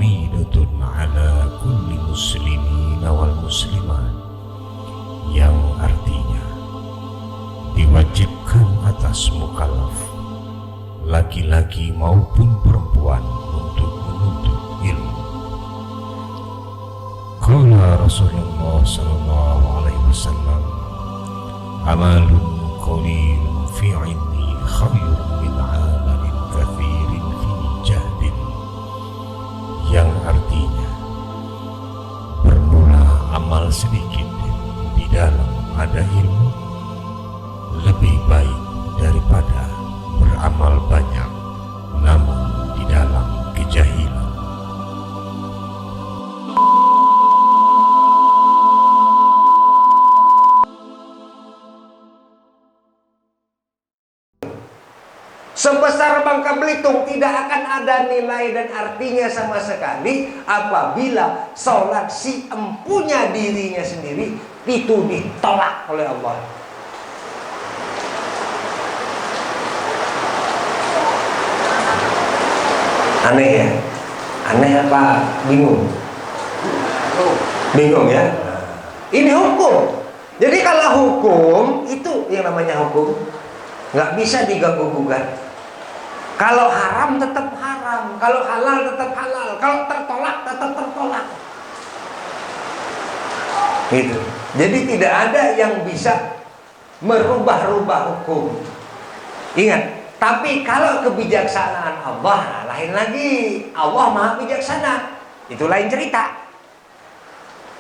faridatun ala kulli muslimin wal muslimat, yang artinya diwajibkan atas mukallaf laki-laki maupun perempuan untuk menuntut ilmu. Qala Rasulullah sallallahu alaihi wasallam, amalun qalilun fi ilmi khairun min amalin katsirin fi jahdin, yang artinya bermula amal sedikit di dalam ada ilmu lebih baik daripada beramal banyak namun di dalam kejahilan. Sebesar Bangka Belitung tidak akan ada nilai dan artinya sama sekali apabila sholat si empunya dirinya sendiri itu ditolak oleh Allah. Aneh ya? Aneh apa bingung? Bingung ya? Ini hukum. Jadi kalau hukum itu yang namanya hukum nggak bisa diganggu gugat. Kalau haram tetap haram, kalau halal tetap halal, kalau tertolak tetap tertolak. Gitu. Jadi tidak ada yang bisa merubah-rubah hukum. Ingat, tapi kalau kebijaksanaan Allah, lain lagi. Allah Maha Bijaksana, itu lain cerita.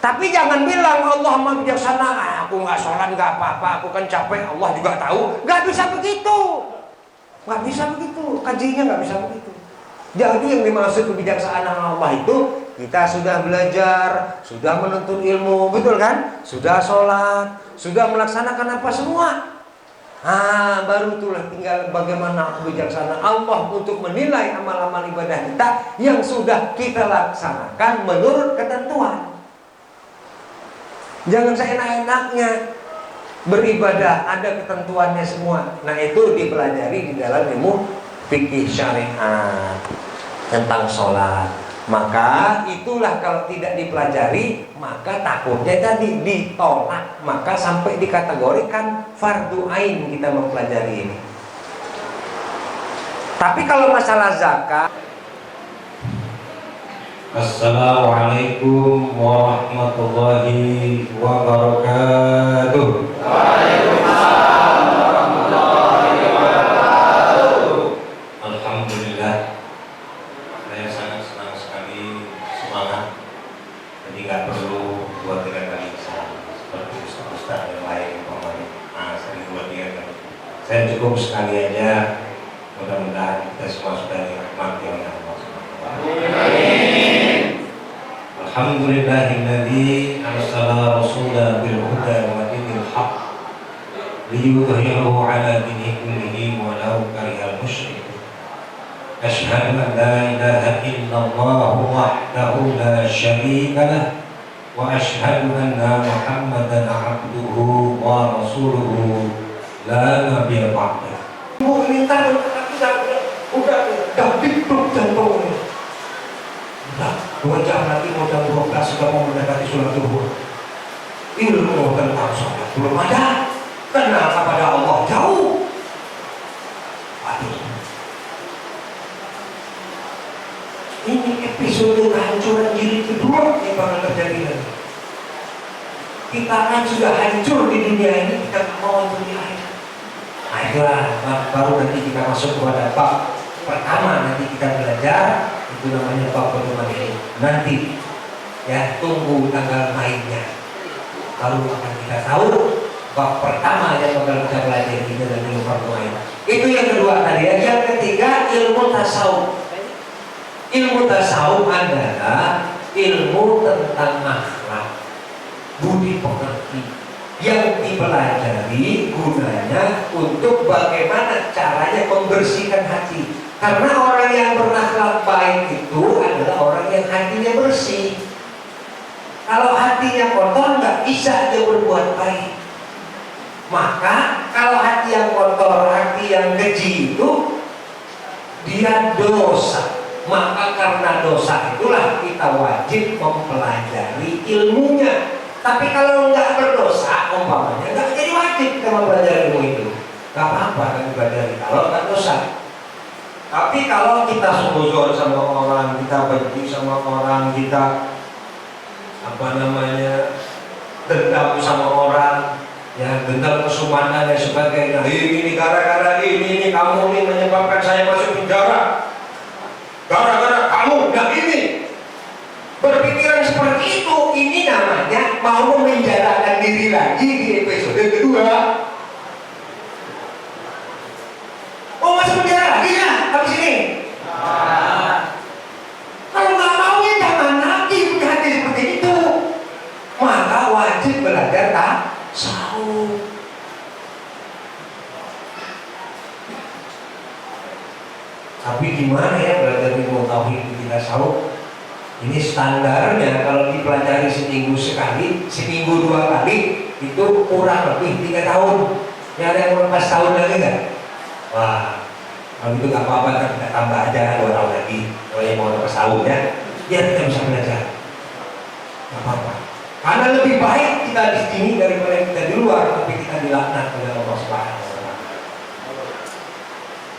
Tapi jangan bilang Allah Maha Bijaksana, aku nggak sholat nggak apa-apa, aku kan capek, Allah juga tahu. Nggak bisa begitu. Nggak bisa begitu, kajinya nggak bisa begitu. Jadi yang dimaksud kebijaksanaan Allah itu kita sudah belajar, sudah menuntut ilmu, betul kan? Sudah sholat, sudah melaksanakan apa semua. Baru itulah tinggal bagaimana kebijaksanaan Allah untuk menilai amal-amal ibadah kita yang sudah kita laksanakan menurut ketentuan. Jangan seenak-enaknya beribadah, ada ketentuannya semua. Nah itu dipelajari di dalam ilmu fikih syariat tentang sholat. Maka itulah kalau tidak dipelajari, maka takutnya tadi ditolak, maka sampai dikategorikan fardu ain kita mempelajari ini. Tapi kalau masalah zakat, Assalamualaikum warahmatullahi wabarakatuh. Waalaikumsalam warahmatullahi wabarakatuh. Alhamdulillah, saya sangat senang sekali, semangat. Jadi nggak perlu 2-3 kali seperti ustaz yang lain sering 2-3 kali. Saya cukup sekali aja. Mudah-mudahan kita semua sudah dirahmati oleh Allah. Alhamdulillahilladzi arsala rasulahu bil huda wa dinil haqq liyudhhirahu 'ala dini kullihi walau karihal musyrikun. Asyhadu an la ilaha illallah wahdahu la syarika lah wa asyhadu anna Muhammadan 'abduhu wa rasuluhu la nabiyya ba'dahu. minta udah dikduk jantungnya. Udah 2 jam lagi mau jam 12 sudah mau mendekati sholat zuhur. Ilmu tentang sholat belum ada. Kenapa pada Allah jauh? Aduh. Ini episode kehancuran diri kedua yang bakal terjadi nanti. Kita kan sudah hancur di dunia ini, kita mau untuk di akhirat. Nah itulah baru nanti kita masuk kepada bab pertama, nanti kita belajar itu namanya bab pedoman ini. Nanti ya tunggu tanggal mainnya, baru akan kita tahu bab pertama yang bakal kita pelajari kita dan ilmu perdomaan. Itu yang kedua tadi ya. Yang ketiga ilmu tasawuf. Ilmu tasawuf adalah ilmu tentang akhlak, budi pekerti yang dipelajari gunanya untuk bagaimana caranya membersihkan hati. Karena orang yang berakhlak baik itu adalah orang yang hatinya bersih. Kalau hatinya kotor nggak bisa dia berbuat baik. Maka kalau hati yang kotor, hati yang keji itu dia dosa. Maka karena dosa itulah kita wajib mempelajari ilmunya. Tapi kalau nggak berdosa, umpamanya nggak jadi wajib kita mempelajari ilmu itu. Nggak apa-apa kan dipelajari kalau nggak dosa. Tapi kalau kita suzon sama orang, kita benci sama orang, kita dendam sama orang, ya dendam kesumanan dan sebagainya. Ini gara-gara ini kamu ini menyebabkan saya masuk penjara. Gara-gara kamu dan ini. Berpikiran seperti itu, ini namanya mau memenjarakan diri lagi di episode kedua. Oh, masuk penjara lagi ya habis ini? Kalau nggak mau ya jangan lagi punya hati seperti itu. Maka wajib belajar tasawuf. Tapi gimana ya belajar ilmu tauhid di tasawuf? Ini standarnya kalau dipelajari seminggu sekali, seminggu 2 kali, itu kurang lebih 3 tahun. Ini ada yang mau lepas tahun lagi kan? Wah, kalau itu nggak apa-apa, kan kita tambah aja 2 tahun lagi. Kalau yang mau lepas tahun ya, biar kita bisa belajar. Nggak apa-apa. Karena lebih baik kita di sini daripada kita di luar, tapi kita dilaknat oleh Allah Subhanahu wa Ta'ala.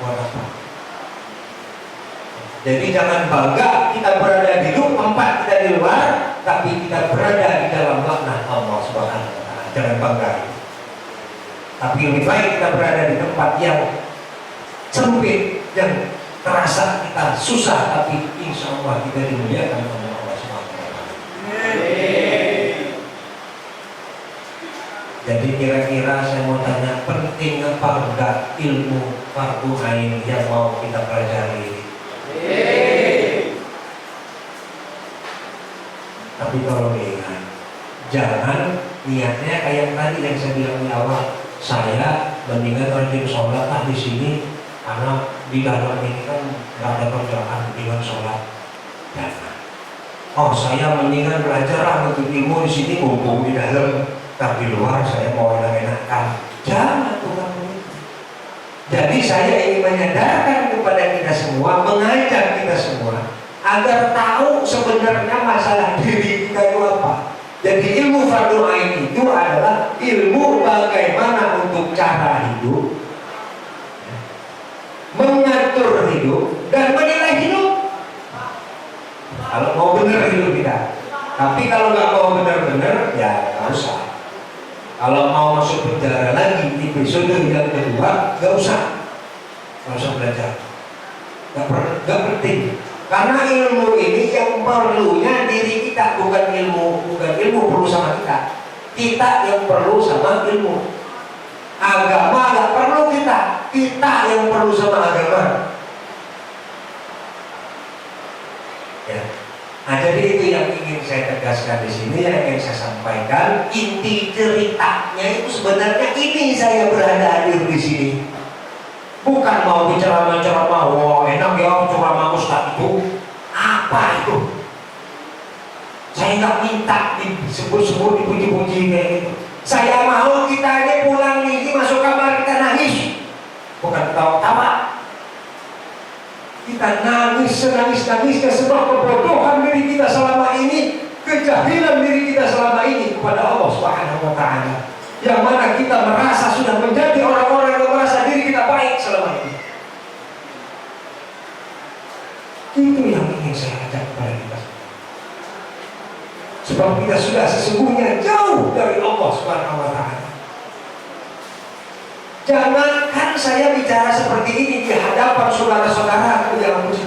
Buat apa? Jadi jangan bangga kita berada di tempat kita di luar, tapi kita berada di dalam laknat Allah Subhanahu wa Ta'ala. Jangan bangga. Tapi lebih baik kita berada di tempat yang sempit, yang terasa kita susah, tapi insya Allah kita dimuliakan oleh Allah Subhanahu wa Ta'ala. Jadi kira-kira saya mau tanya, penting apa enggak ilmu fardu ain yang mau kita pelajari? Tapi kalau ingat, jangan niatnya kayak tadi yang saya bilang di awal, saya mendingan rajin sholat di sini karena di dalam ini kan nggak ada kerjaan dengan sholat. Jangan. Oh, saya mendingan belajar untuk ilmu di sini mumpung di dalam, tapi di luar saya mau enak-enakan. Jangan Tuhan. Jadi saya ingin menyadarkan kepada kita semua, mengajak kita semua agar tahu sebenarnya masalah diri kita itu apa. Jadi ilmu fardu ain itu adalah ilmu bagaimana untuk cara hidup, mengatur hidup, dan menilai hidup. Kalau mau benar hidup kita. Tapi kalau nggak mau benar-benar, ya nggak usah. Kalau mau masuk penjara lagi di episode yang kedua, nggak usah belajar, nggak penting. Karena ilmu ini yang perlunya diri kita, bukan ilmu perlu sama kita. Kita yang perlu sama ilmu. Agama nggak perlu kita yang perlu sama agama. Ya. Nah, jadi itu yang ingin saya tegaskan di sini, yang ingin saya sampaikan. Inti ceritanya itu sebenarnya ini saya berada hadir di sini. Bukan mau bicara, wah enak ya ceramah Ustaz itu. Apa itu? Saya nggak minta disebut-sebut, dipuji-puji kayak gitu. Saya mau kita ini pulang ini masuk kamar kita nangis, bukan ketawa-tawa. Kita nangis-nangisnya sebab kebodohan diri kita selama ini, kejahilan diri kita selama ini kepada Allah Subhanahu wa Ta'ala. Yang mana kita merasa sudah menjadi orang-orang yang merasa diri kita baik selama ini. Itu yang ingin saya ajak kepada kita. Sebab kita sudah sesungguhnya jauh dari Allah Subhanahu wa Ta'ala. Jangankan saya bicara seperti ini di hadapan saudara-saudara yang muslim.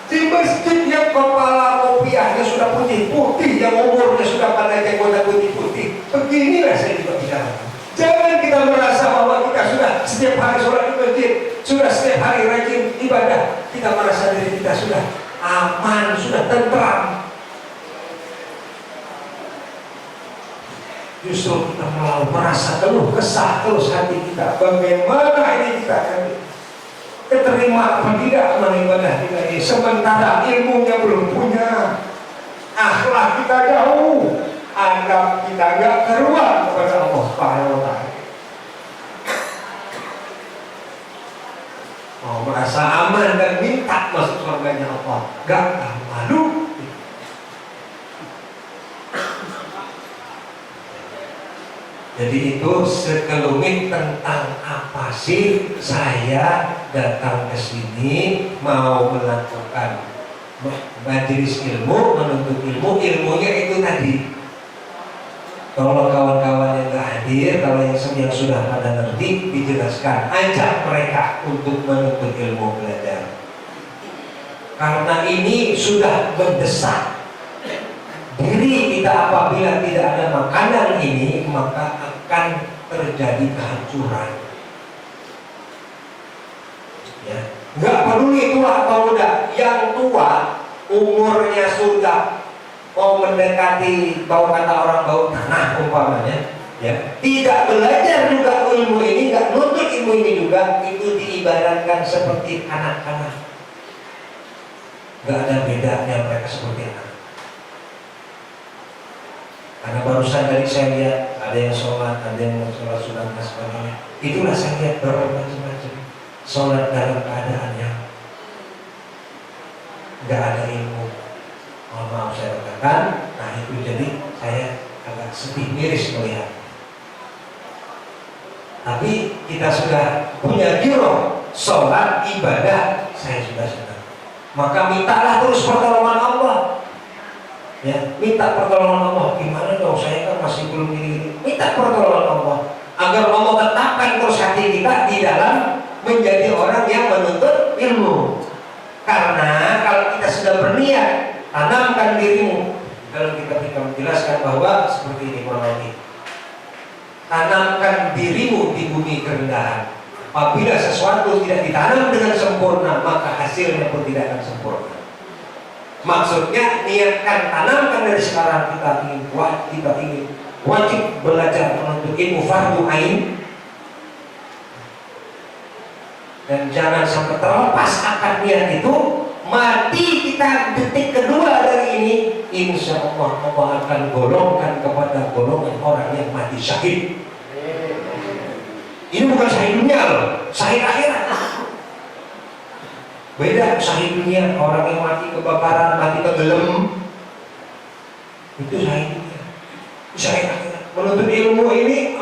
Di masjid yang kepala kopiahnya sudah putih-putih, yang umurnya sudah pada jenggot putih-putih, beginilah saya juga bicara. Jangan kita merasa bahwa kita sudah setiap hari sholat di masjid, sudah setiap hari rajin ibadah, kita merasa diri kita sudah aman, sudah tentram. Justru kita malah merasa keluh kesah terus hati kita. Bagaimana ini kita akan keterima apa tidak ibadah kita ini, sementara ilmunya belum punya, akhlak kita jauh, anggap kita nggak keruan kepada Allah Subhanahu wa Ta'ala. Mau merasa aman dan minta masuk surganya Allah Jadi itu sekelumit tentang apa sih saya datang ke sini mau melakukan majelis ilmu, menuntut ilmu, ilmunya itu tadi. Kalau kawan-kawan yang nggak hadir, kalau yang sudah pada ngerti, dijelaskan, ajak mereka untuk menuntut ilmu belajar. Karena ini sudah mendesak diri kita. Apabila tidak ada makanan ini, maka akan terjadi kehancuran. Ya, nggak peduli tua atau muda, yang tua umurnya sudah mau mendekati bau kata orang bau tanah umpamanya, ya, tidak belajar juga ilmu ini, nggak nuntut ilmu ini juga, itu diibaratkan seperti anak-anak. Nggak ada bedanya mereka seperti anak. Karena barusan tadi saya lihat ada yang sholat, ada yang sholat sunat dan sebagainya. Itulah saya lihat bermacam-macam sholat dalam keadaan yang nggak ada ilmu. Mohon maaf saya katakan, nah itu jadi saya agak sedih miris melihat. Tapi kita sudah punya giro sholat ibadah, saya sudah senang. Maka mintalah terus pertolongan Allah. Ya, minta pertolongan Allah. Gimana dong? Saya kan masih belum ini. Minta pertolongan Allah agar Allah tetapkan terus hati kita di dalam menjadi orang yang menuntut ilmu. Karena kalau kita sudah berniat, tanamkan dirimu. Dalam kitab kita menjelaskan bahwa seperti ini kurang lebih. Tanamkan dirimu di bumi kerendahan. Apabila sesuatu tidak ditanam dengan sempurna, maka hasilnya pun tidak akan sempurna. Maksudnya niatkan, tanamkan dari sekarang kita ingin kuat, kita ingin wajib belajar menuntut ilmu fardu ain, dan jangan sampai terlepas akan niat itu. Mati kita detik kedua dari ini, insya Allah Allah akan golongkan kepada golongan orang yang mati syahid. Ini bukan syahid dunia loh, syahid akhirat. Beda syahid dunia, orang yang mati kebakaran, mati tenggelam, itu syahid dunia. Syahid akhirat. Menuntut ilmu ini,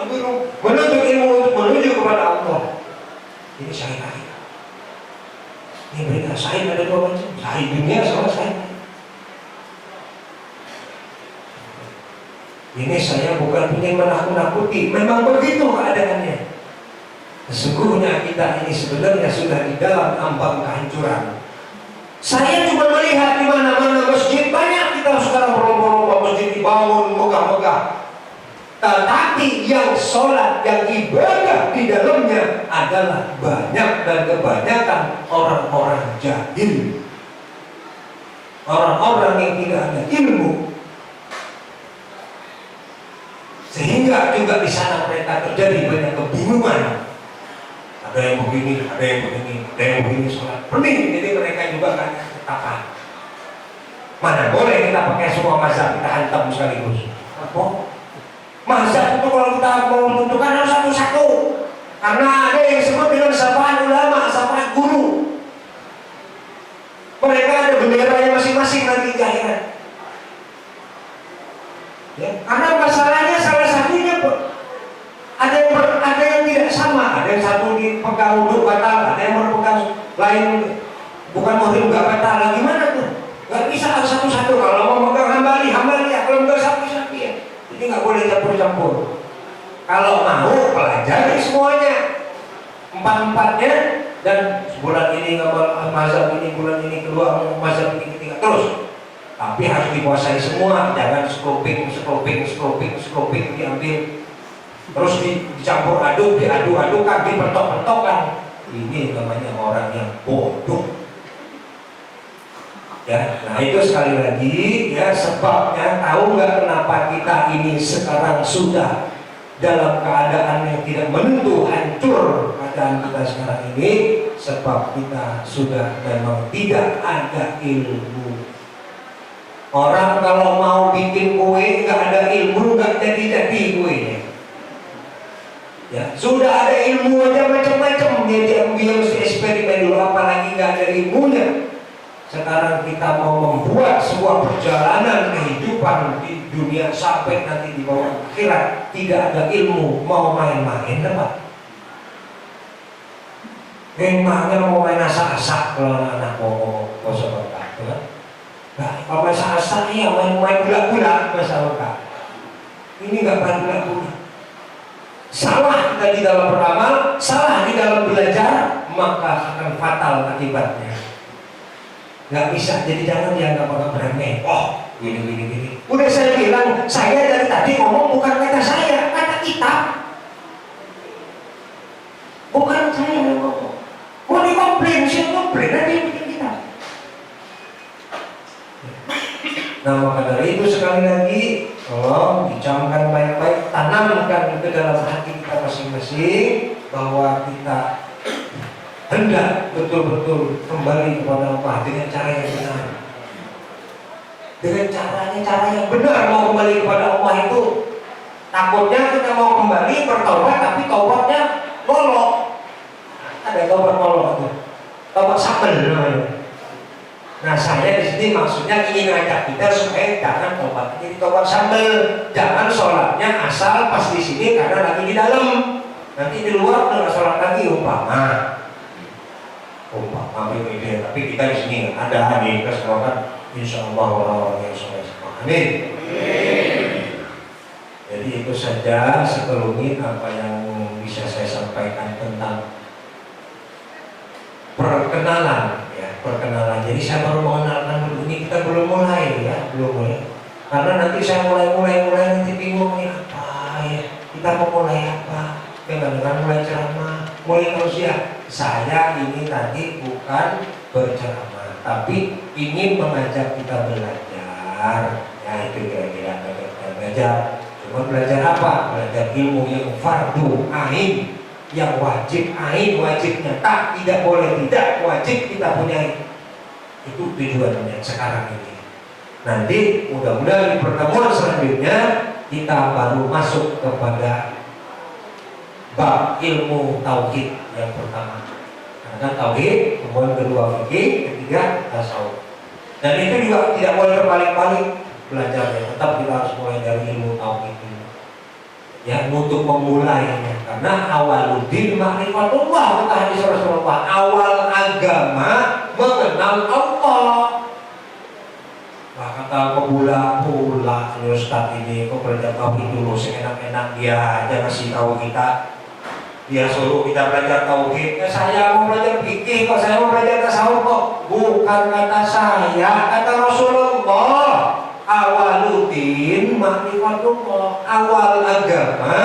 menuntut ilmu untuk menuju kepada Allah. Ini syahid akhirat. Ini beda. Syahid ada dua macam, syahid dunia sama syahid. Ini saya bukan ingin menakut-nakuti, memang begitu keadaannya. Sesungguhnya kita ini sebenarnya sudah di dalam ambang kehancuran. Saya cuma melihat di mana-mana masjid, banyak kita sekarang berlomba-lomba masjid dibangun megah-megah. Tetapi yang sholat, yang ibadah di dalamnya adalah banyak dan kebanyakan orang-orang jahil, orang-orang yang tidak ada ilmu. Sehingga juga di sana mereka terjadi banyak kebingungan. Ada yang begini, ada yang begini, ada yang begini sholat pening. Jadi mereka juga kan ketapan. Mana boleh kita pakai semua mazhab, kita hantam sekaligus. Apa? Mazhab itu kalau kita mau menentukan harus satu-satu. Karena ada yang disebut dengan syafaat ulama, syafaat guru. Mereka ada benderanya masing-masing nanti di akhirat. Ya, karena masalahnya salah satunya ada yang tidak sama, ada yang satu dipegang wudhu batal, ada yang berpegang lain bukan muhrim nggak batal. Gimana tuh? Nggak bisa harus satu-satu. Kalau mau pegang hambali ya, kalau nggak sapi ya. Jadi nggak boleh campur-campur. Kalau mau pelajari semuanya, empat-empatnya, dan bulan ini nggak mazhab ini, bulan ini kedua mazhab ini ketiga terus. Tapi harus dikuasai semua, jangan scoping diambil, terus dicampur aduk, diaduk-adukan, dipentok-pentokan. Ini namanya orang yang bodoh. Ya, nah itu sekali lagi ya sebabnya. Tahu nggak kenapa kita ini sekarang sudah dalam keadaan yang tidak menentu, hancur keadaan kita sekarang ini? Sebab kita sudah memang tidak ada ilmu. Orang kalau mau bikin kue nggak ada ilmu, nggak jadi kuenya. Ya, sudah ada ilmu aja macam-macam, dia mesti eksperimen dulu, apalagi nggak ada ilmunya. Sekarang kita mau membuat sebuah perjalanan kehidupan di dunia sampai nanti di bawah akhirat, tidak ada ilmu, mau main-main apa? Memangnya mau main asak-asak kalau anak mau seperti itu kan? Nah, kalau main asak-asak ya main gula-gula masalah. Ini nggak main gula-gula. Salah kita di dalam beramal, salah di dalam belajar, maka akan fatal akibatnya. Nggak bisa, jadi jangan dianggap orang remeh. Oh, gini. Udah saya bilang, saya dari tadi ngomong bukan kata saya, kata kita. Bukan saya yang ngomong. Mau dikomplain, siapa komplain? Nanti yang bikin kita. Nah, maka dari itu sekali lagi, tolong dicamkan baik-baik, tanamkan ke dalam hati kita masing-masing bahwa kita hendak betul-betul kembali kepada Allah dengan cara yang benar. Dengan cara yang benar mau kembali kepada Allah itu. Takutnya kita mau kembali bertaubat tapi taubatnya ngolok. Ada taubat ngolok itu. Taubat sambel namanya. Nah, saya di sini maksudnya ingin ngajak kita supaya jangan taubat jadi taubat sambel. Jangan sholatnya asal pas di sini karena lagi di dalam. Nanti di luar udah sholat lagi umpama ini, tapi kita di sini ada di keseluruhan, insya Allah orang-orang yang soleh semua. Amin. Jadi itu saja sekelumit apa yang bisa saya sampaikan tentang perkenalan, ya perkenalan. Jadi saya baru mengenalkan dulu ini, kita belum mulai ya, belum mulai. Karena nanti saya mulai nanti bingung nih apa ya, kita mau mulai apa? Dengan mulai ceramah, mulai tausiah. Saya ini tadi bukan berceramah, tapi ingin mengajak kita belajar. Ya itu kira-kira kita belajar. Cuma belajar apa? Belajar ilmu yang fardu ain, yang wajib ain, wajib nyata, tidak boleh tidak, wajib kita punya. Itu tujuannya sekarang ini. Nanti mudah-mudahan di pertemuan selanjutnya kita baru masuk kepada bab ilmu tauhid yang pertama. Karena tauhid, kemudian kedua fikih, ketiga tasawuf. Dan itu juga tidak boleh berbalik-balik belajarnya. Tetap kita harus mulai dari ilmu tauhid ini. Ya, untuk memulainya. Karena awaluddin ma'rifatullah, kata hadis Rasulullah. Awal agama mengenal Allah. Nah, kata pebula-pula Ustaz ini kok belajar tauhid dulu seenak-enak dia aja ngasih tahu kita. Dia suruh kita belajar tauhid. Saya mau belajar fikih kok, saya mau belajar tasawuf kok. Bukan kata saya, kata Rasulullah. Awaluddin ma'rifatullah. Awal agama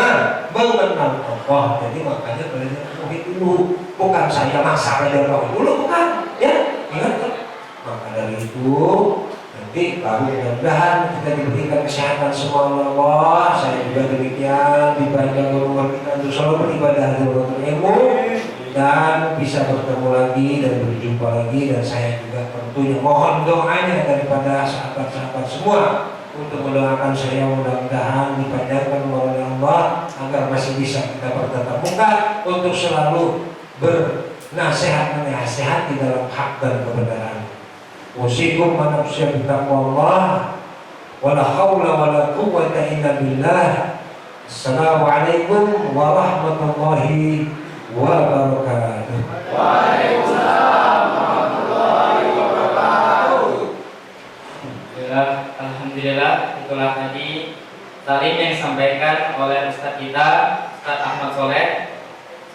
mengenal Allah. Jadi makanya belajar tauhid dulu. Bukan saya maksa belajar tauhid dulu, bukan. Ya, ingat kan? Maka dari itu nanti baru mudah-mudahan kita diberikan kesehatan semua oleh Allah. Saya juga demikian, dipanjang umur kita untuk selalu beribadah dan ilmu dan bisa bertemu lagi dan berjumpa lagi. Dan saya juga tentunya mohon doanya daripada sahabat-sahabat semua untuk mendoakan saya, mudah-mudahan dipanjangkan oleh Allah agar masih bisa kita bertatap muka untuk selalu bernasihat-nasihat di dalam hak dan kebenaran. Usikum manusia bitaqwallah wala haula wala quwwata illa billah. Assalamualaikum warahmatullahi wabarakatuh. Waalaikumsalam warahmatullahi wabarakatuh. Alhamdulillah, itulah tadi taklim yang disampaikan oleh Ustaz kita, Ustaz Ahmad Soleh.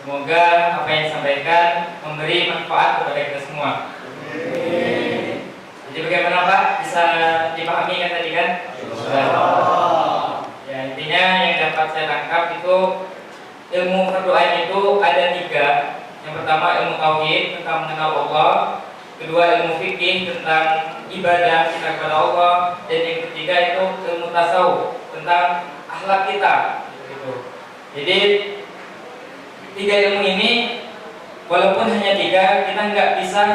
Semoga apa yang disampaikan memberi manfaat kepada kita semua. Jadi bagaimana Pak? Bisa dipahami kan tadi kan? Ya, intinya yang dapat saya tangkap itu ilmu fardu ain itu ada 3. Yang pertama ilmu tauhid tentang mengenal Allah, kedua ilmu fikih tentang ibadah kita kepada Allah, dan yang ketiga itu ilmu tasawuf tentang akhlak kita. Gitu. Jadi 3 ilmu ini walaupun hanya 3, kita nggak bisa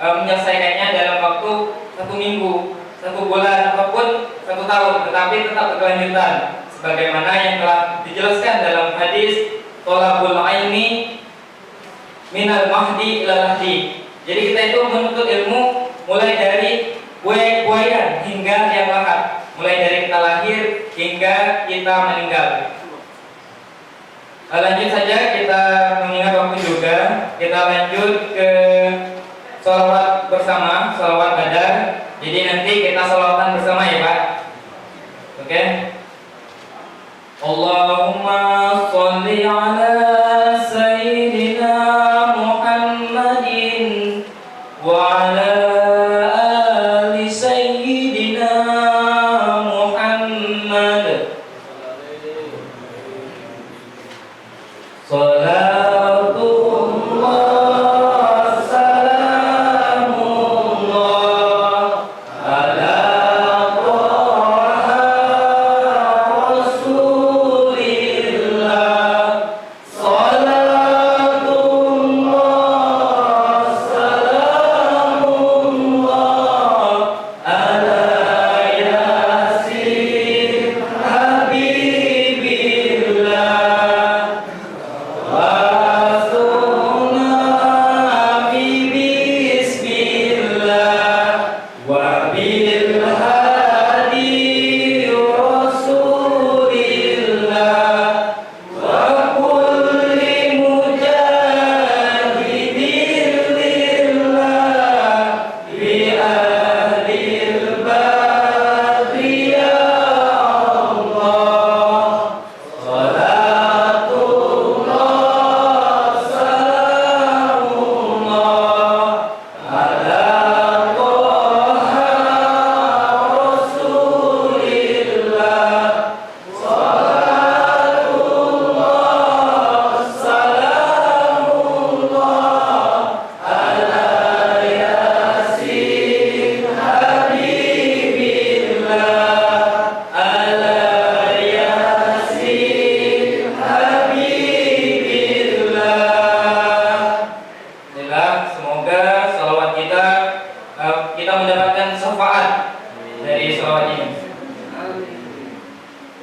menyelesaikannya dalam waktu 1 minggu, 1 bulan, ataupun 1 tahun, tetapi tetap berkelanjutan sebagaimana yang telah dijelaskan dalam hadis thalabul ilmi minal mahdi ilal lahdi. Jadi kita itu menuntut ilmu mulai dari buaya hingga liang lahat, mulai dari kita lahir hingga kita meninggal. Lanjut saja, kita mengingat waktu juga, kita lanjut ke sholawat bersama, sholawat badar. Jadi nanti kita sholawatan bersama ya Pak. Oke. Allahumma sholli ala sayyidina Muhammadin wa ala ali sayyidina Muhammad. Salatullah salamullah ala Taha Rasulillah. Salatullah salamullah ala Yasin Habibillah.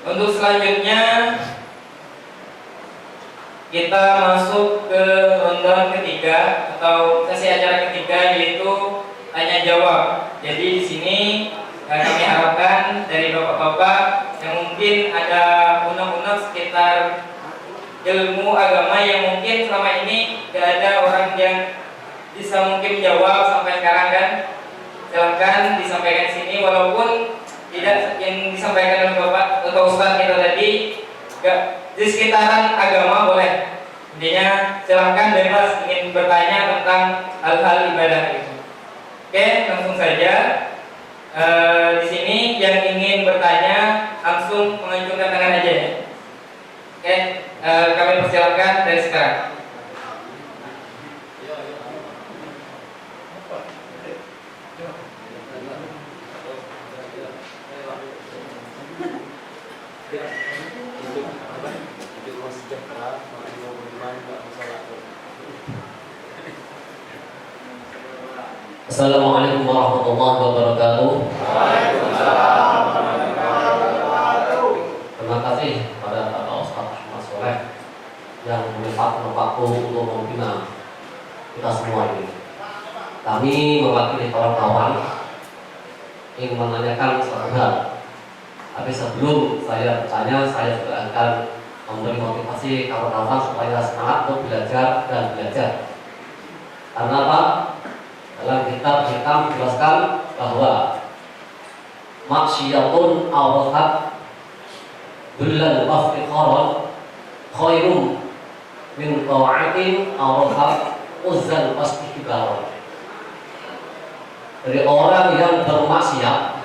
Untuk selanjutnya kita masuk ke ronde ketiga atau sesi acara ketiga, yaitu tanya jawab. Jadi di sini kami harapkan dari bapak-bapak yang mungkin ada unek-unek sekitar ilmu agama yang mungkin selama ini gak ada orang yang bisa mungkin jawab sampai sekarang kan, silahkan disampaikan di sini, walaupun tidak yang disampaikan oleh bapak atau ustaz kita tadi gak di sekitaran agama boleh. Intinya silahkan bebas ingin bertanya tentang hal-hal ibadah itu. Oke, langsung saja. Di sini yang ingin bertanya langsung mengacungkan tangan aja ya. Oke, kami persilakan dari sekarang. Assalamualaikum warahmatullahi wabarakatuh. Terima kasih pada Bapak Ustaz Mas Soleh yang menyempatkan waktu untuk membina kita semua ini. Kami mewakili kawan-kawan ingin menanyakan satu hal. Tapi sebelum saya bertanya, saya juga akan memberi motivasi kawan-kawan supaya semangat untuk belajar dan belajar. Karena apa? Dalam kitab kita menjelaskan bahwa maksiyatun awrahat bulan waftiqaran khairum min ta'atin awrahat uzan wastihbaran. Dari orang yang bermaksiat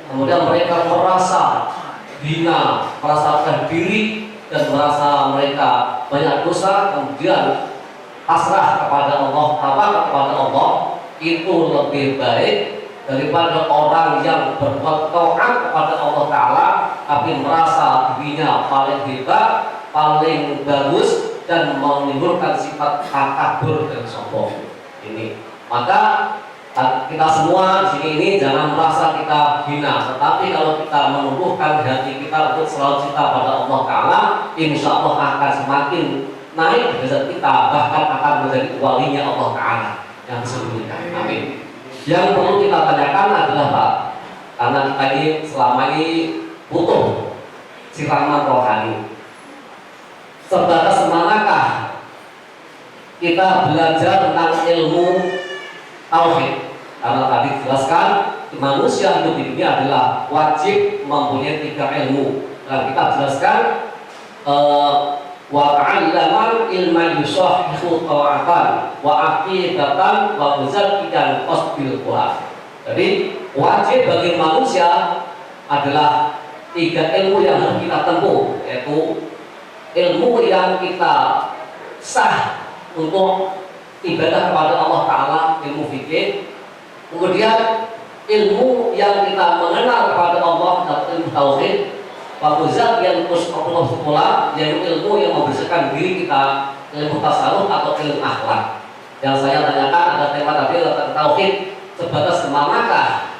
kemudian mereka merasa hina, merasakan diri dan merasa mereka banyak dosa, kemudian pasrah kepada Allah, tawakal kepada Allah, itu lebih baik daripada orang yang berbuat taat kepada Allah Ta'ala tapi merasa dirinya paling hebat, paling bagus dan menimbulkan sifat takabur dan sombong. Ini maka kita semua di sini ini jangan merasa kita hina, tetapi kalau kita menumbuhkan hati kita untuk selalu cinta pada Allah Ta'ala, insya Allah akan semakin naik derajat kita, bahkan akan menjadi walinya Allah Ta'ala yang sesungguhnya. Amin. Yang perlu kita tanyakan adalah Pak, karena kita ini selama ini butuh siraman rohani. Sebatas manakah kita belajar tentang ilmu tauhid? Karena tadi dijelaskan manusia hidup di dunia adalah wajib mempunyai 3 ilmu. Dan kita jelaskan wa ta'allaman ilman yusahhihu ta'atan wa aqidatan wa muzakkidan qasbil Quran. Jadi wajib bagi manusia adalah 3 ilmu yang harus kita tempuh, yaitu ilmu yang kita sah untuk ibadah kepada Allah Ta'ala, ilmu fikih. Kemudian ilmu yang kita mengenal kepada Allah dan ilmu tauhid. Wabuzat yang terus pula yaitu ilmu yang membersihkan diri kita, ilmu tasawuf atau ilmu akhlak. Yang saya tanyakan ada tema tadi tentang tauhid, sebatas kemanakah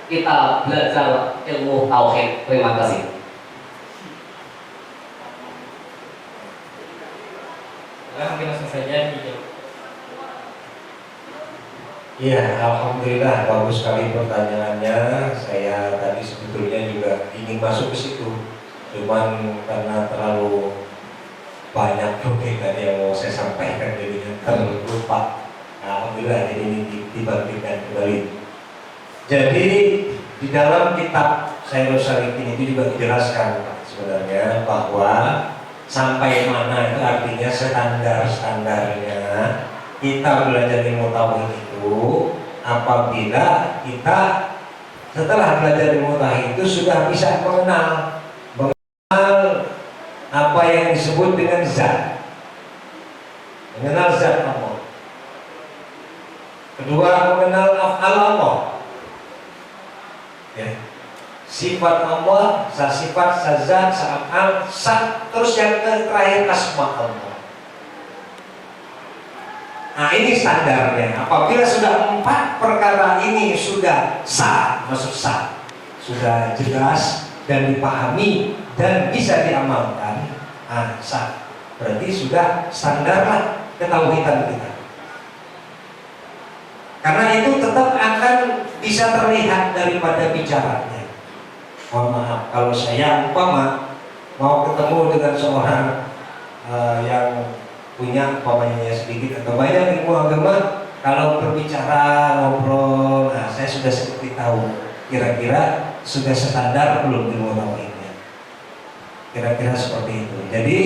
kita belajar ilmu tauhid? Terima kasih. Mungkin langsung saja dijawab. Iya, alhamdulillah bagus sekali pertanyaannya. Saya tadi sebetulnya juga ingin masuk ke situ, cuman karena terlalu banyak topik tadi yang mau saya sampaikan jadinya terlupa. Alhamdulillah jadi ini dibangkitkan kembali. Jadi di dalam kitab Syairus Salikin itu juga dijelaskan Pak, sebenarnya bahwa sampai mana itu artinya standar-standarnya kita belajar ilmu tauhid itu apabila kita setelah belajar ilmu tauhid itu sudah bisa mengenal apa yang disebut dengan zat, mengenal zat Allah. Kedua, mengenal af'al Allah, ya. Sifat Allah, sifat, zat, af'al, terus yang terakhir asma Allah. Nah ini standarnya. Apabila sudah 4 perkara ini sudah sah, maksud sah, sudah jelas dan dipahami dan bisa diamalkan, sah. Berarti sudah standarlah ketauhidan kita. Karena itu tetap akan bisa terlihat daripada bicaranya. Mohon maaf kalau saya umpama mau ketemu dengan seorang yang punya umpamanya sedikit atau banyak ilmu agama, kalau berbicara ngobrol, saya sudah seperti tahu kira-kira sudah standar belum ilmu tauhidnya, kira-kira seperti itu. Jadi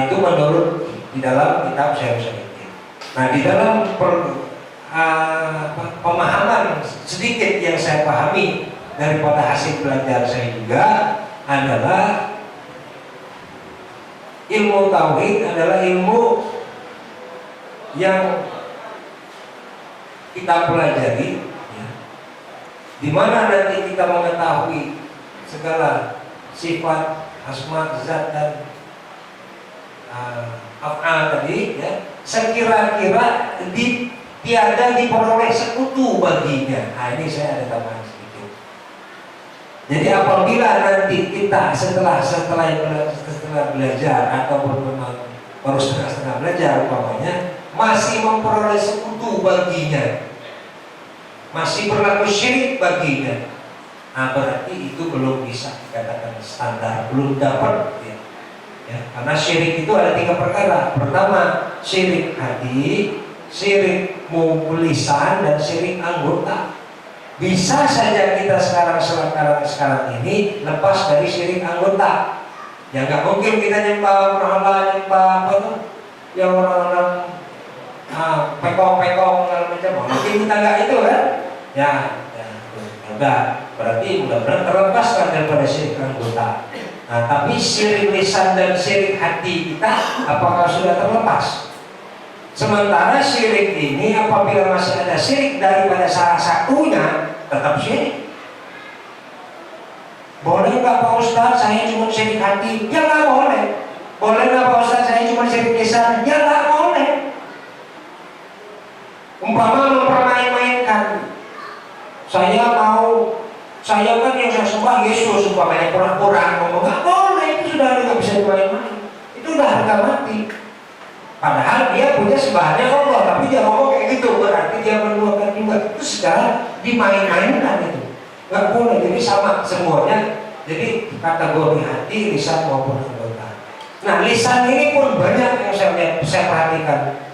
itu menurut di dalam kitab Syairus Salikin. Nah di dalam pemahaman sedikit yang saya pahami daripada hasil belajar saya juga adalah ilmu tauhid adalah ilmu yang kita pelajari, ya, di mana nanti kita mengetahui segala sifat, asma, zat dan af'al tadi, ya, sekira-kira tiada diperoleh sekutu baginya. Nah ini saya ada tambahan sedikit. Jadi apabila nanti kita setelah belajar atau baru setengah belajar umpamanya masih memperoleh sekutu baginya, masih berlaku syirik baginya, berarti itu belum bisa dikatakan standar, belum dapat, ya. Karena syirik itu ada 3 perkara. Pertama, syirik hati, syirik lisan, dan syirik anggota. Bisa saja kita sekarang ini lepas dari syirik anggota. Ya nggak mungkin kita nyembah berhala, nyembah apa tuh yang orang-orang pekong macam. Mungkin kita nggak itu kan? Ya udah. Berarti mudah-mudahan terlepaskan daripada syirik anggota. Nah, tapi syirik lisan dan syirik hati kita apakah sudah terlepas? Sementara syirik ini apabila masih ada syirik daripada salah satunya tetap syirik. Boleh nggak Pak Ustadz saya cuma syirik hati? Ya nggak boleh. Boleh nggak Pak Ustadz saya cuma syirik lisan? Ya nggak boleh. Umpama mempermain-mainkan, saya kan yang saya sembah Yesus, umpamanya pura-pura ngomong, nggak boleh, itu sudah nggak bisa dimain-main. Itu udah harga mati. Padahal dia punya sembahannya Allah, tapi dia ngomong kayak gitu, berarti dia menduakan juga. Itu sekarang dimain-mainkan itu. Nggak boleh, jadi sama semuanya. Jadi kategori hati, lisan maupun anggota. Nah, lisan ini pun banyak yang saya perhatikan.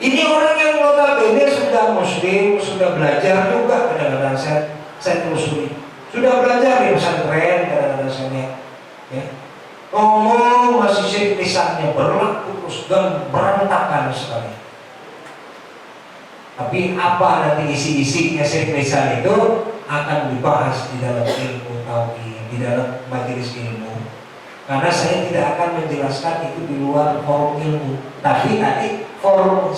Ini orang yang notabene sudah muslim, sudah belajar juga, kadang-kadang saya telusuri. Sudah belajar di pesantren, kadang-kadang saya ya. Ngomong masih lisannya berlaku terus dan berantakan sekali. Tapi apa nanti isi-isinya lisan itu akan dibahas di dalam ilmu tauhid, di dalam majelis ilmu. Karena saya tidak akan menjelaskan itu di luar forum ilmu. Tapi tadi forum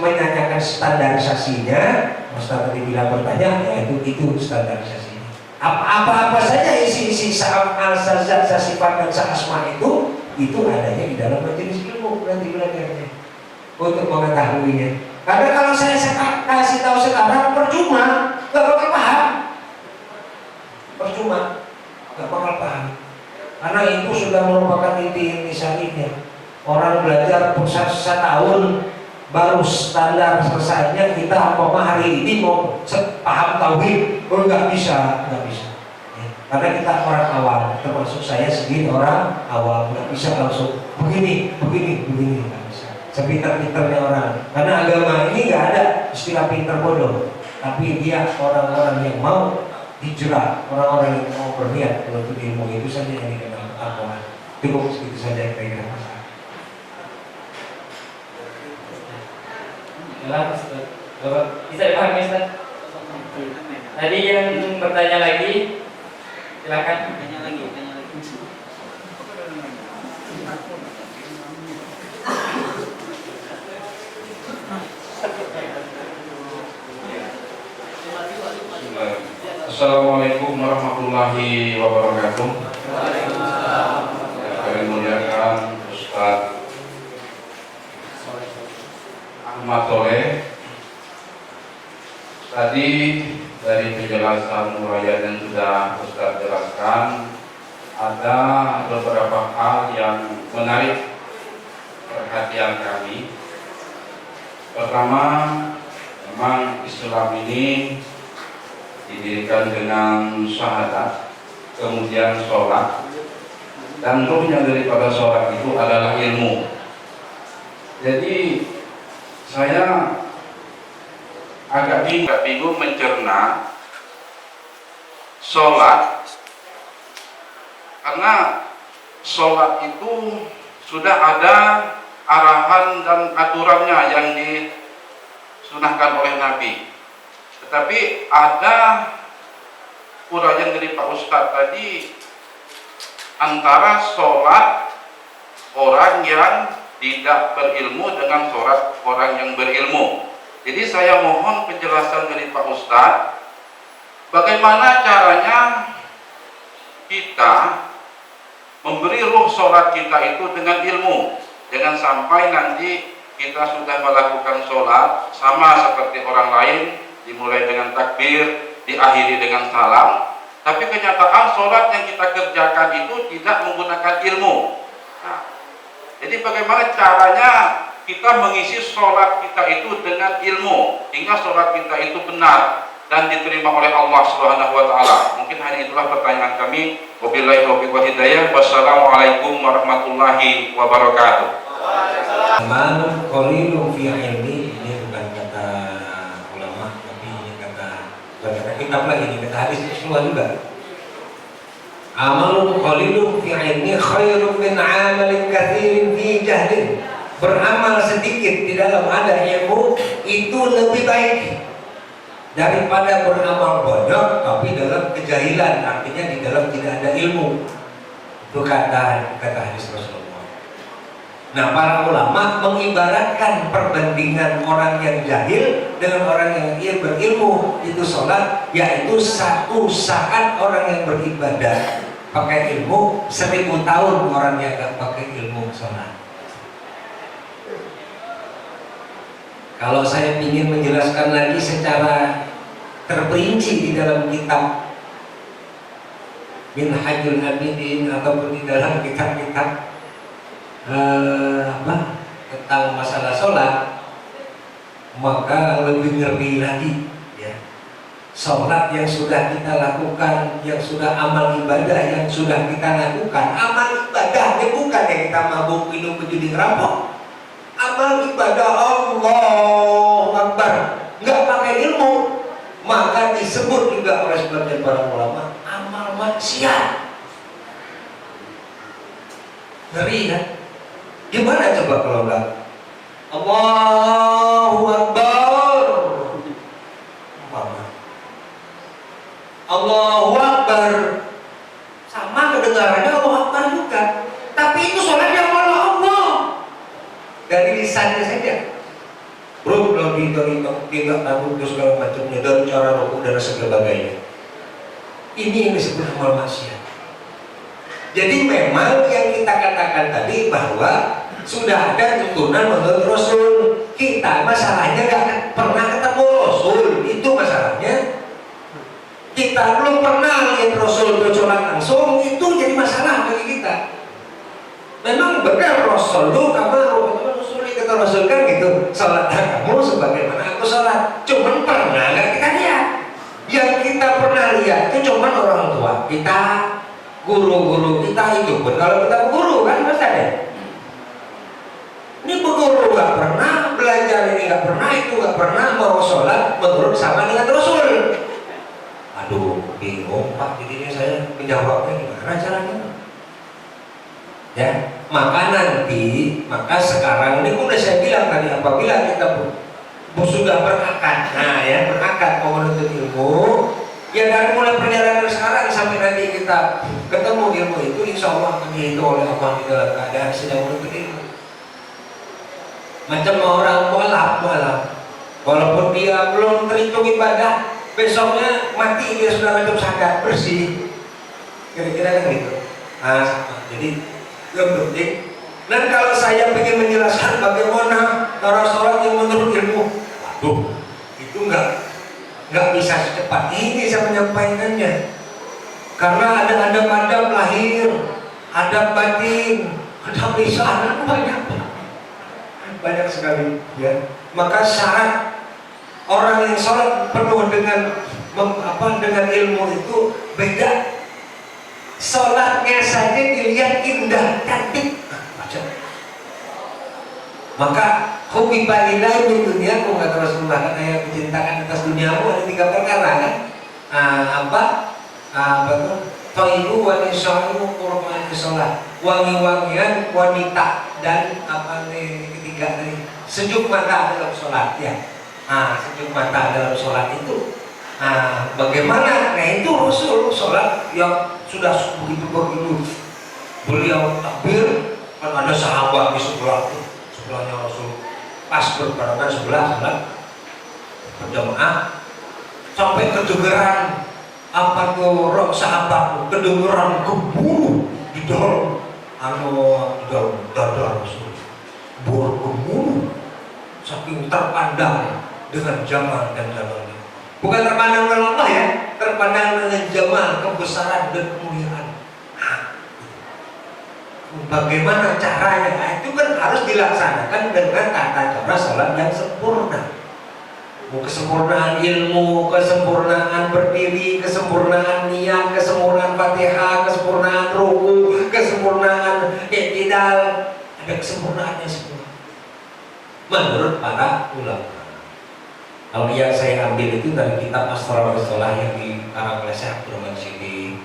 menanyakan standarisasinya, Ustaz tadi bilang bertanya, yaitu itu standarisasinya. Apa saja isi-isi sifat dan asma itu adanya di dalam majelis ilmu nanti belajarnya untuk mengetahuinya. Karena kalau saya kasih tahu sekarang percuma, nggak bakal paham. Percuma, nggak bakal paham. Karena itu sudah merupakan inti syariatnya. Orang belajar setahun baru standar selesainya, kita apa hari ini mau paham tauhid, nggak bisa. Ya. Karena kita orang awam, termasuk saya sendiri orang awam, nggak bisa langsung begini, nggak bisa. Sepintar-pintarnya orang. Karena agama ini nggak ada istilah pintar bodoh, tapi dia orang-orang yang mau hijrah, orang-orang yang mau berniat untuk ilmu itu saja yang dikenal agama. Cukup segitu saja kira-kira masalah. Bisa dipahami Ustaz? Tadi yang bertanya lagi, silakan. Tanya lagi. Assalamualaikum warahmatullahi wabarakatuh. Kami muliakan Ustaz Ahmad Toleh. Tadi dari penjelasan uraian yang sudah Ustaz jelaskan, ada beberapa hal yang menarik perhatian kami. Pertama, memang Islam ini didirikan dengan syahadat, kemudian sholat, dan ruhnya daripada sholat itu adalah ilmu. Jadi saya agak bingung mencerna sholat, karena sholat itu sudah ada arahan dan aturannya yang disunahkan oleh Nabi. Tetapi ada uraian dari Pak Ustadz tadi antara sholat orang yang tidak berilmu dengan sholat orang yang berilmu. Jadi saya mohon penjelasan dari Pak Ustadz, bagaimana caranya kita memberi ruh sholat kita itu dengan ilmu. Jangan sampai nanti kita sudah melakukan sholat sama seperti orang lain, dimulai dengan takbir, diakhiri dengan salam, tapi kenyataan sholat yang kita kerjakan itu tidak menggunakan ilmu. Nah, jadi bagaimana caranya kita mengisi sholat kita itu dengan ilmu, hingga sholat kita itu benar dan diterima oleh Allah Subhanahu wa Ta'ala. Mungkin hanya itulah pertanyaan kami. Wabillahi taufiq wal hidayah. Wassalamualaikum warahmatullahi wabarakatuh. Amal qalilun fi ilmi, ini bukan kata ulama, tapi ini kata kitab lagi, ini kata hadis Rasulullah juga. Amalun qalilun fi ilmi khairun min amalin katsirin fi jahlin. Beramal sedikit di dalam ada ilmu itu lebih baik daripada beramal banyak tapi dalam kejahilan, artinya di dalam tidak ada ilmu. Itu kata hadis Rasulullah. Nah, para ulama mengibaratkan perbandingan orang yang jahil dengan orang yang berilmu itu sholat, yaitu satu saat orang yang beribadah pakai ilmu 1000 tahun orang yang tidak pakai ilmu sholat. Kalau saya ingin menjelaskan lagi secara terperinci di dalam kitab Minhajul Abidin ataupun di dalam kitab-kitab tentang masalah sholat, maka lebih ngeri lagi ya. Sholat yang sudah kita lakukan, yang sudah amal ibadah yang sudah kita lakukan, amal ibadahnya bukan yang kita mabuk, minum, berjudi, ngerampok. Amal ibadah Allahu Akbar, nggak pakai ilmu, maka disebut juga oleh sebagian para ulama amal maksiat. Ngeri kan? Gimana coba kalau enggak? Allahu Akbar, Allahu Akbar, sama kedengarannya Allahu Akbar juga, tapi itu sholatnya Allah dari lisannya saja. Bro, belum tidak takut segala macamnya, dan cara rukuk dan sebagainya. Ini yang disebut amal maksiat. Jadi memang yang kita katakan tadi bahwa sudah ada tuntunan menurut Rasul. Kita masalahnya gak pernah ketemu Rasul, itu masalahnya. Kita belum pernah lihat Rasul bersolat langsung, itu jadi masalah bagi kita. Memang benar Rasul itu kata Rasul kan gitu, sholat kamu sebagaimana aku sholat. Cuman pernah nggak kita lihat? Yang kita pernah lihat itu cuman orang tua kita, guru-guru kita itu pun kalau kita guru kan pasti ada. Ini guru nggak pernah belajar, ini nggak pernah, itu nggak pernah, mau sholat menurut sama dengan Rasul. Aduh, bingung Pak, jadinya saya menjawabnya gimana caranya? Ya, maka nanti, maka sekarang ini udah saya bilang tadi, apabila kita sudah berakad, nah ya berakad mau menuntut ilmu, ya dari mulai perjalanan sekarang sampai nanti kita ketemu ilmu itu, insya Allah akan dihitung oleh Allah di dalam keadaan sedang menuntut ilmu. Macam orang mualaf, walaupun dia belum terhitung ibadah, besoknya mati dia sudah macam sadar bersih, kira-kira kan gitu. Nah, jadi yang penting. Dan kalau saya ingin menjelaskan bagaimana cara sholat yang menurut ilmu, aduh, itu nggak bisa secepat ini saya menyampaikannya. Karena ada adab-adab lahir, adab batin, adab lisan, banyak sekali. Ya, maka syarat orang yang sholat penuh dengan dengan ilmu itu beda. Sholatnya saja dilihat indah, cantik, maka hobi balilai di dunia, aku kata Rasulullah, karena yang mencintakan atas duniamu ada 3 perkara kan? Apa tuh? Toilu wanisyahu kurban sholat, wangi-wangian wanita, dan apa nih ketiga nih, sejuk mata dalam sholat ya. Sejuk mata dalam sholat itu. Bagaimana? Nah itu Rasul sholat yang sudah begitu beliau takbir, kan ada sahabat di sebelahnya Rasul, pas berbarengan sebelah sholat berjamaah, sampai kedengeran apa tuh sahabat kedengeran gemuruh di dalam dada Rasul, bergemuruh saking terpandang dengan jamal dan jamalnya. Bukan terpandang oleh Allah ya, terpandang dengan jamal, kebesaran dan kemuliaan. Bagaimana caranya? Itu kan harus dilaksanakan dengan tata cara salat yang sempurna. Kesempurnaan ilmu, kesempurnaan berdiri, kesempurnaan niat, kesempurnaan Fatihah, kesempurnaan ruku, kesempurnaan i'tidal, ada kesempurnaannya semua. Menurut para ulama. Kalau yang saya ambil itu dari kitab Asrar Rasulullah yang dikarang oleh Syekh Abdurrahman Siddiq.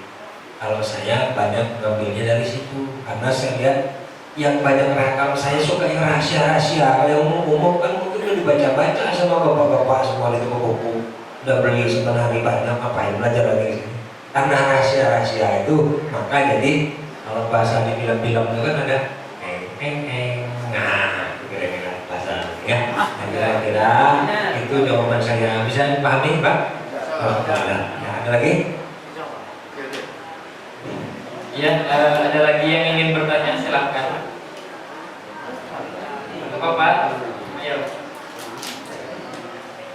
Kalau saya banyak ngambilnya dari situ, karena saya lihat yang banyak rekam saya suka yang rahasia-rahasia. Kalau yang umum kan mungkin udah dibaca-baca sama bapak-bapak semua itu buku. Udah beli sebenarnya banyak, ngapain belajar lagi di sini? Karena rahasia-rahasia itu, maka jadi kalau bahasa di film-film itu kan ada nah kira-kira bahasa ya. Kira-kira itu jawaban saya. Bisa dipahami Pak? Ya, ada lagi? Ya, ada lagi yang ingin bertanya, silahkan. Apa Pak? Ayo.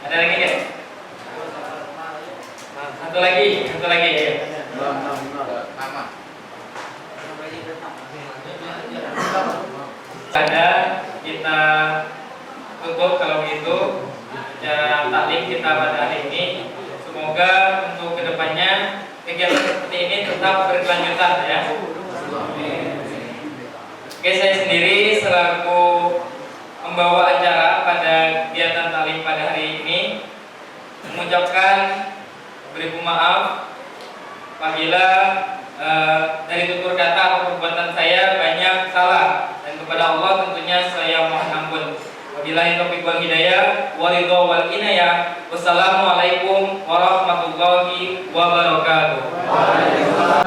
Ada lagi ya? Satu lagi, ayo. Ada kita tutup kalau begitu acara taklim kita pada hari ini. tetap berkelanjutan ya. Oke, saya sendiri selaku membawa acara pada kegiatan taklim pada hari ini mengucapkan beribu maaf apabila dari tutur kata atau perbuatan saya banyak salah, dan kepada Allah tentunya saya mohon ampun. Wabillahi taufiq wal hidayah waridho wal inayah. Wassalamualaikum warahmatullahi wabarakatuh.